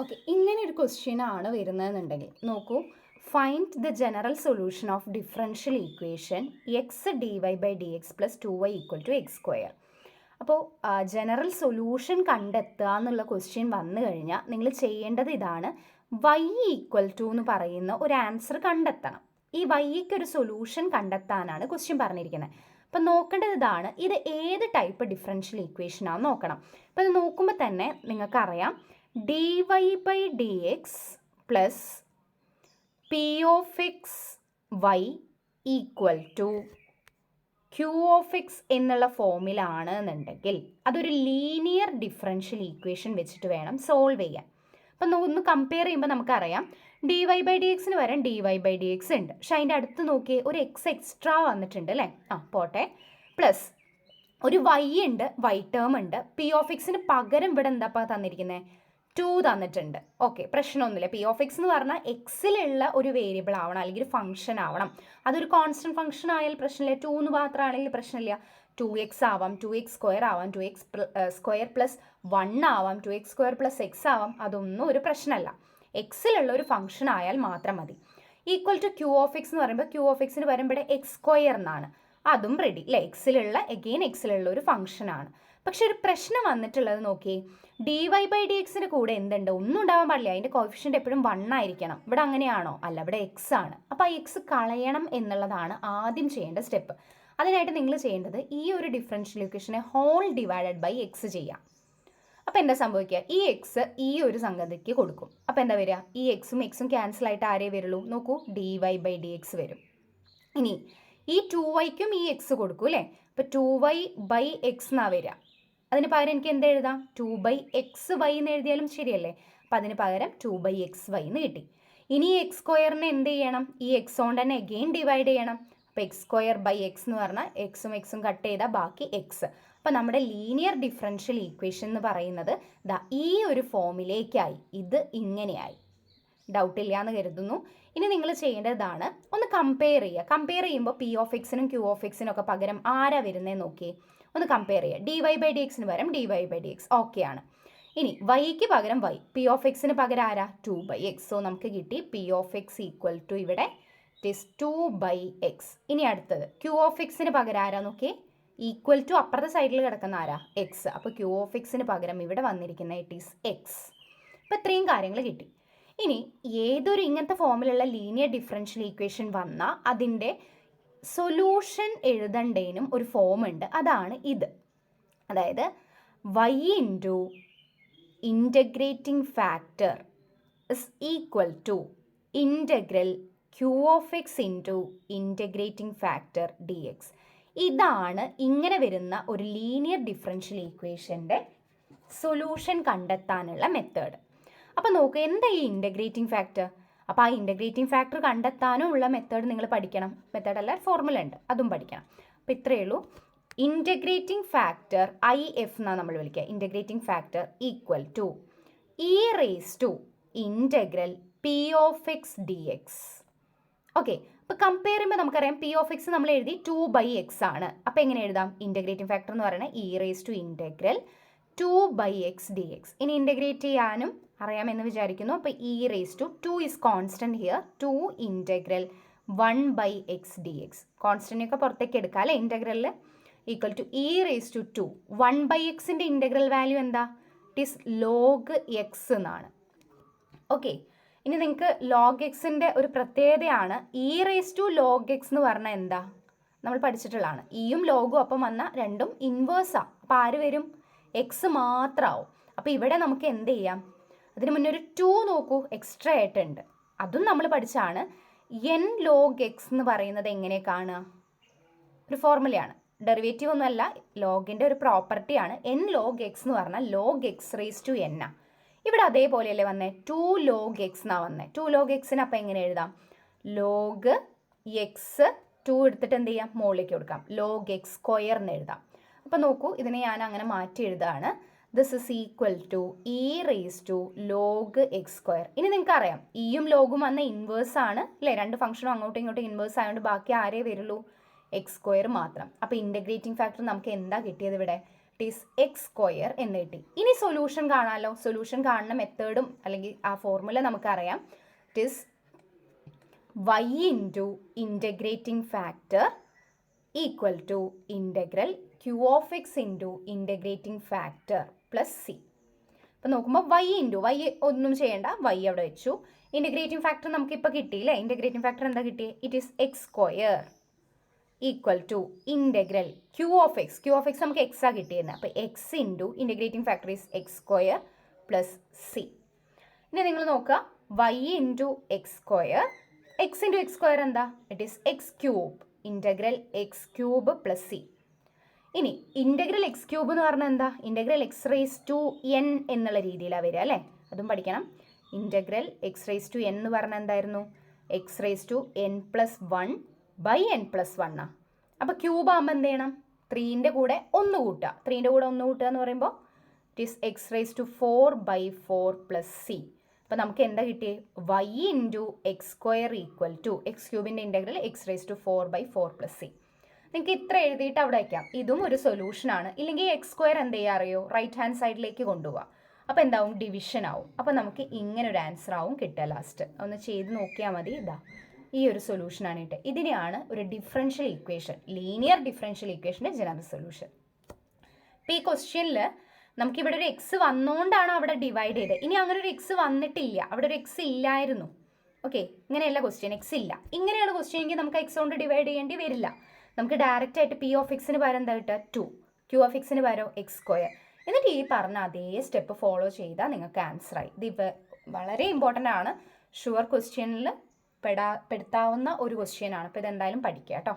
Okay, ഇങ്ങനെ ഒരു question ആണ് വരുന്നതെന്നുണ്ടെങ്കിൽ നോക്കൂ, find the general solution of differential equation x d y by d x plus 2y equal to x square. അപ്പോൾ general solution കണ്ടെത്തുക എന്നുള്ള ക്വസ്റ്റ്യൻ വന്നു കഴിഞ്ഞാൽ നിങ്ങൾ ചെയ്യേണ്ടത് ഇതാണ്: y ഈക്വൽ ടു എന്ന് പറയുന്ന ഒരു ആൻസർ കണ്ടെത്തണം. ഈ വൈക്ക് ഒരു സൊല്യൂഷൻ കണ്ടെത്താനാണ് ക്വസ്റ്റ്യൻ പറഞ്ഞിരിക്കുന്നത്. അപ്പം നോക്കേണ്ടത് ഇതാണ്: ഇത് ഏത് ടൈപ്പ് ഡിഫറൻഷ്യൽ ഈക്വേഷൻ ആണെന്ന് നോക്കണം. അപ്പം ഇത് നോക്കുമ്പോൾ തന്നെ നിങ്ങൾക്കറിയാം, dy by dx plus p of x y equal to q of x എന്നുള്ള ഫോമിലാണ് എന്നുണ്ടെങ്കിൽ അതൊരു ലീനിയർ ഡിഫറൻഷ്യൽ ഈക്വേഷൻ വെച്ചിട്ട് വേണം സോൾവ് ചെയ്യാൻ. അപ്പം ഒന്ന് കമ്പയർ ചെയ്യുമ്പോൾ നമുക്കറിയാം, ഡി വൈ ബൈ ഡി എക്സിന് വരാൻ d y by d x ഉണ്ട്, പക്ഷെ അതിൻ്റെ അടുത്ത് നോക്കിയേ ഒരു എക്സ് എക്സ്ട്രാ വന്നിട്ടുണ്ട് അല്ലേ? പോട്ടെ. പ്ലസ് ഒരു വൈ ഉണ്ട്, വൈ ടേം ഉണ്ട്. പി ഓഫ് എക്സിന് പകരം ഇവിടെ എന്താ തന്നിരിക്കുന്നത്? 2 തന്നിട്ടുണ്ട്. ഓക്കെ, പ്രശ്നമൊന്നുമില്ല. പി ഓഫ് എക്സ് എന്ന് പറഞ്ഞാൽ എക്സിലുള്ള ഒരു വേരിയബിൾ ആവണം, അല്ലെങ്കിൽ ഒരു ഫംഗ്ഷൻ ആവണം. അതൊരു കോൺസ്റ്റന്റ് ഫംഗ്ഷൻ ആയാൽ പ്രശ്നമില്ല. 2 എന്ന് മാത്രമാണെങ്കിൽ പ്രശ്നമില്ല. 2x ആവാം, 2x സ്ക്വയർ ആവാം, 2x സ്ക്വയർ പ്ലസ് 1 ആവാം, 2x സ്ക്വയർ പ്ലസ് എക്സ് ആവാം. അതൊന്നും ഒരു പ്രശ്നമല്ല. എക്സിലുള്ള ഒരു ഫംഗ്ഷൻ ആയാൽ മാത്രം മതി. Equal to q of x എന്ന് പറയുമ്പോൾ ക്യൂ ഓഫ് എക്സിന് വരുമ്പോൾ എക്സ് സ്ക്വയർ എന്നാണ്. അതും റെഡി അല്ലേ? എക്സിലുള്ള ഒരു ഫംഗ്ഷൻ ആണ്. പക്ഷെ ഒരു പ്രശ്നം വന്നിട്ടുള്ളത് നോക്കിയേ, ഡി വൈ ബൈ ഡി എക്സിൻ്റെ കൂടെ എന്തുണ്ട്? ഒന്നും ഉണ്ടാവാൻ പാടില്ല. അതിൻ്റെ കോഫിഷ്യൻ്റ് എപ്പോഴും 1 ആയിരിക്കണം. ഇവിടെ അങ്ങനെയാണോ? അല്ല, ഇവിടെ എക്സ് ആണ്. അപ്പോൾ ആ എക്സ് കളയണം എന്നുള്ളതാണ് ആദ്യം ചെയ്യേണ്ട സ്റ്റെപ്പ്. അതിനായിട്ട് നിങ്ങൾ ചെയ്യേണ്ടത് ഈ ഒരു ഡിഫറൻഷ്യൽ ഇക്വേഷനെ ഹോൾ ഡിവൈഡഡ് ബൈ എക്സ് ചെയ്യാം. അപ്പോൾ എന്താ സംഭവിക്കുക? ഈ എക്സ് ഈ ഒരു സംഗതിക്ക് കൊടുക്കും. അപ്പോൾ എന്താ വരിക? ഈ എക്സും ക്യാൻസൽ ആയിട്ട് ആരേ വരുള്ളൂ? നോക്കൂ, d y by d x വരും. ഇനി ഈ 2yക്കും ഈ എക്സ് കൊടുക്കും അല്ലേ? അപ്പോൾ 2y ബൈ എക്സ് എന്നാ വരിക. അതിന് പകരം എനിക്ക് എന്ത് എഴുതാം? 2 ബൈ എക്സ് വൈ എന്ന് എഴുതിയാലും ശരിയല്ലേ? അപ്പം അതിന് പകരം 2 ബൈ എക്സ് വൈ എന്ന് കിട്ടി. ഇനി ഈ എക്സ് സ്ക്വയറിനെ എന്ത് ചെയ്യണം? ഈ എക്സ് കൊണ്ട് തന്നെ അഗെയിൻ ഡിവൈഡ് ചെയ്യണം. അപ്പോൾ എക്സ് സ്ക്വയർ ബൈ എക്സ് എന്ന് പറഞ്ഞാൽ എക്സും കട്ട് ചെയ്താൽ ബാക്കി എക്സ്. അപ്പോൾ നമ്മുടെ ലീനിയർ ഡിഫറൻഷ്യൽ ഈക്വേഷൻ എന്ന് പറയുന്നത് ഈ ഒരു ഫോമിലേക്കായി. ഇത് ഇങ്ങനെയായി. ഡൗട്ടില്ല എന്ന് കരുതുന്നു. ഇനി നിങ്ങൾ ചെയ്യേണ്ടതാണ് ഒന്ന് കമ്പയർ ചെയ്യുക. കമ്പയർ ചെയ്യുമ്പോൾ പി ഓഫ് എക്സിനും ക്യൂ ഓഫ് എക്സിനും ഒക്കെ പകരം ആരാ വരുന്നതെന്ന് നോക്കിയേ. ഒന്ന് കമ്പയർ ചെയ്യുക. ഡി വൈ ബൈ ഡി എക്സിന് പകരം d y by d x. Okay ആണ്. ഇനി വൈക്ക് പകരം വൈ, പി ഓഫ് എക്സിന് പകരം ആരാ? 2 ബൈ എക്സ്. സോ നമുക്ക് കിട്ടി p of x equal to ഇവിടെ ഇറ്റ് ഈസ് 2 ബൈ എക്സ്. ഇനി അടുത്തത് ക്യൂ ഓഫ് എക്സിന് പകരം ആരാ നോക്കിയേ? ഈക്വൽ ടു അപ്പുറത്തെ സൈഡിൽ കിടക്കുന്ന ആരാ? എക്സ്. അപ്പോൾ ക്യൂ ഓഫ് എക്സിന് പകരം ഇവിടെ വന്നിരിക്കുന്ന ഇറ്റ് ഈസ് എക്സ്. അപ്പോൾ ഇത്രയും കാര്യങ്ങൾ കിട്ടി. ഇനി ഏതൊരു ഇങ്ങനത്തെ ഫോമിലുള്ള ലീനിയർ ഡിഫറൻഷ്യൽ ഈക്വേഷൻ വന്നാൽ അതിൻ്റെ സൊല്യൂഷൻ എഴുതണ്ടേനും ഒരു ഫോം ഉണ്ട്. അതാണ് ഇത്. അതായത് y into integrating factor is equal to integral q of x into integrating factor d x. ഇതാണ് ഇങ്ങനെ വരുന്ന ഒരു ലീനിയർ ഡിഫറൻഷ്യൽ ഈക്വേഷൻ്റെ സൊല്യൂഷൻ കണ്ടെത്താനുള്ള മെത്തേഡ്. അപ്പോൾ നോക്കുക, എന്താ ഈ ഇൻ്റഗ്രേറ്റിംഗ് ഫാക്ടർ? അപ്പോൾ ആ ഇൻ്റഗ്രേറ്റിംഗ് ഫാക്ടർ കണ്ടെത്താനും ഉള്ള മെത്തേഡ് നിങ്ങൾ പഠിക്കണം. മെത്തേഡ് അല്ല, ഫോർമുല ഉണ്ട്, അതും പഠിക്കണം. അപ്പോൾ ഇത്രയേ ഉള്ളൂ. ഇൻ്റഗ്രേറ്റിംഗ് ഫാക്ടർ ഐ എഫ് എന്നാണ് നമ്മൾ വിളിക്കുക. Integrating factor equal to e raise to integral p of x d x. Okay, അപ്പോൾ കമ്പയർ ചെയ്യുമ്പോൾ നമുക്കറിയാം പി ഓഫ് എക്സ് നമ്മൾ എഴുതി 2 ബൈ എക്സ് ആണ്. അപ്പോൾ എങ്ങനെ എഴുതാം? ഇൻ്റഗ്രേറ്റിംഗ് ഫാക്ടർ എന്ന് പറയുന്നത് e raise to integral 2 by x d x. ഇനി ഇൻ്റഗ്രേറ്റ് ചെയ്യാനും അറിയാമെന്ന് വിചാരിക്കുന്നു. അപ്പോൾ e raise to 2 is constant here, 2 integral 1 by x d x. കോൺസ്റ്റൻ്റൊക്കെ പുറത്തേക്ക് എടുക്കാം അല്ലേ? ഇൻ്റഗ്രലിൽ equal to e raise to 2 1 by എക്സിൻ്റെ ഇൻ്റഗ്രൽ വാല്യൂ എന്താ? ഇറ്റ് ഈസ് ലോഗ് എക്സ് എന്നാണ്. ഓക്കെ, ഇനി നിങ്ങൾക്ക് ലോഗ് എക്സിൻ്റെ ഒരു പ്രത്യേകതയാണ് e raise to log x എന്ന് പറഞ്ഞാൽ എന്താ? നമ്മൾ പഠിച്ചിട്ടുള്ളതാണ്. ഇയും ലോഗും അപ്പം വന്നാൽ രണ്ടും ഇൻവേഴ്സാണ്. അപ്പോൾ ആര് വരും? എക്സ് മാത്രമാവും. അപ്പോൾ ഇവിടെ നമുക്ക് എന്ത് ചെയ്യാം? അതിന് മുന്നേ ഒരു 2 നോക്കൂ, എക്സ്ട്രാ ആയിട്ടുണ്ട്. അതും നമ്മൾ പഠിച്ചാണ്. എൻ ലോഗ് എക്സ് എന്ന് പറയുന്നത് എങ്ങനെ കാണുക? ഒരു ഫോർമുലയാണ്, ഡെറിവേറ്റീവ് ഒന്നുമല്ല, ലോഗിൻ്റെ ഒരു പ്രോപ്പർട്ടിയാണ്. എൻ ലോഗ് എക്സ് എന്ന് പറഞ്ഞാൽ log x raise to n ആ. ഇവിടെ അതേപോലെയല്ലേ വന്നേ? 2 ലോഗ് എക്സ് എന്നാണ് വന്നത്. 2 ലോഗ് എക്സിന് അപ്പം എങ്ങനെ എഴുതാം? ലോഗ് എക്സ് 2 എടുത്തിട്ട് എന്ത് ചെയ്യാം? മുകളിലേക്ക് കൊടുക്കാം. ലോഗ് എക്സ് സ്ക്വയർ എന്ന് എഴുതാം. അപ്പം നോക്കൂ, ഇതിനെ ഞാൻ അങ്ങനെ മാറ്റി എഴുതാണ്. This is equal to e raise to log x square. ഇനി നിങ്ങൾക്ക് അറിയാം, ഇയും ലോഗും വന്ന ഇൻവേഴ്സ് ആണ് അല്ലേ? രണ്ട് ഫംഗ്ഷനും അങ്ങോട്ടും ഇങ്ങോട്ടും ഇൻവേഴ്സ് ആയതുകൊണ്ട് ബാക്കി ആരേ വരുള്ളൂ? എക്സ് സ്ക്വയർ മാത്രം. അപ്പോൾ ഇൻ്റഗ്രേറ്റിംഗ് ഫാക്ടർ നമുക്ക് എന്താ കിട്ടിയത് ഇവിടെ? ഇറ്റ് ഈസ് എക്സ് സ്ക്വയർ എന്ന് കിട്ടി. ഇനി സൊല്യൂഷൻ കാണാമല്ലോ. സൊല്യൂഷൻ കാണുന്ന മെത്തേഡും അല്ലെങ്കിൽ ആ ഫോർമുല നമുക്കറിയാം. It is y into integrating factor equal to integral q of x into integrating factor plus C. അപ്പോൾ നോക്കുമ്പോൾ y ഒന്നും ചെയ്യേണ്ട, y അവിടെ വെച്ചു. ഇൻ്റഗ്രേറ്റിംഗ് ഫാക്ടർ നമുക്കിപ്പോൾ കിട്ടിയില്ലേ. ഇൻ്റഗ്രേറ്റിംഗ് ഫാക്ടർ എന്താ കിട്ടിയത്? It is x square equal to integral q of x നമുക്ക് എക്സാ കിട്ടിയിരുന്നത്. അപ്പോൾ x into integrating factor is x square plus c. ഇനി നിങ്ങൾ നോക്കുക, y into x square, x into x square എന്താ? It is x cube, integral x cube plus c. ഇനി integral x cube എന്ന് പറഞ്ഞാൽ എന്താ? Integral x raise to n എന്നുള്ള രീതിയിലാണ് വരിക അല്ലേ? അതും പഠിക്കണം. Integral x raise to N എന്ന് പറഞ്ഞാൽ എന്തായിരുന്നു? X raise to n plus one by n plus വണ്ണാണ്. അപ്പോൾ ക്യൂബ് ആകുമ്പോൾ എന്ത് ചെയ്യണം? 3ൻ്റെ കൂടെ 1 കൂട്ടുക. 3ൻ്റെ കൂടെ 1 കൂട്ടുക എന്ന് പറയുമ്പോൾ it is x raise to 4/4 plus C. അപ്പോൾ നമുക്ക് എന്താ കിട്ടിയത്? y into x square equal to x ക്യൂബിൻ്റെ integral x raise to 4/4 plus c. നിങ്ങൾക്ക് ഇത്ര എഴുതിയിട്ട് അവിടെ വയ്ക്കാം. ഇതും ഒരു സൊല്യൂഷനാണ്. ഇല്ലെങ്കിൽ എക്സ് സ്ക്വയർ എന്ത് ചെയ്യുക അറിയോ? റൈറ്റ് ഹാൻഡ് സൈഡിലേക്ക് കൊണ്ടുപോകാം. അപ്പോൾ എന്താവും? ഡിവിഷൻ ആവും. അപ്പോൾ നമുക്ക് ഇങ്ങനെ ഒരു ആൻസർ ആവും കിട്ടുക ലാസ്റ്റ്. ഒന്ന് ചെയ്ത് നോക്കിയാൽ മതി. ഇതാ ഈ ഒരു സൊല്യൂഷനാണ് കിട്ടുക. ഇതിനെയാണ് ഒരു ഡിഫറൻഷ്യൽ ഇക്വേഷൻ, ലീനിയർ ഡിഫറൻഷ്യൽ ഇക്വേഷൻ്റെ ജനറൽ സൊല്യൂഷൻ. ഇപ്പോൾ ഈ ക്വസ്റ്റ്യനിൽ നമുക്കിവിടെ ഒരു എക്സ് വന്നുകൊണ്ടാണ് അവിടെ ഡിവൈഡ് ചെയ്തത്. ഇനി അങ്ങനെ ഒരു എക്സ് വന്നിട്ടില്ല, അവിടെ ഒരു എക്സ് ഇല്ലായിരുന്നു. ഓക്കെ, ഇങ്ങനെയല്ല ക്വസ്റ്റ്യൻ, എക്സ് ഇല്ല. ഇങ്ങനെയാണ് ക്വസ്റ്റ്യൻ എങ്കിൽ നമുക്ക് എക്സ് കൊണ്ട് ഡിവൈഡ് ചെയ്യേണ്ടി വരില്ല. നമുക്ക് ഡയറക്റ്റ് ആയിട്ട് പി ഓഫ് എക്സിന് പകരം എന്താ കിട്ടുക? 2, ക്യൂ ഓഫ് എക്സിന് പകരം എക്സ് സ്ക്വയർ. എന്നിട്ട് ഈ പറഞ്ഞ അതേ സ്റ്റെപ്പ് ഫോളോ ചെയ്താൽ നിങ്ങൾക്ക് ആൻസറായി. ഇത് വളരെ ഇമ്പോർട്ടൻ്റ് ആണ്. ഷുവർ ക്വസ്റ്റ്യനിൽ പെടുത്താവുന്ന ഒരു ക്വസ്റ്റ്യൻ ആണ്. അപ്പോൾ ഇതെന്തായാലും പഠിക്കുക കേട്ടോ.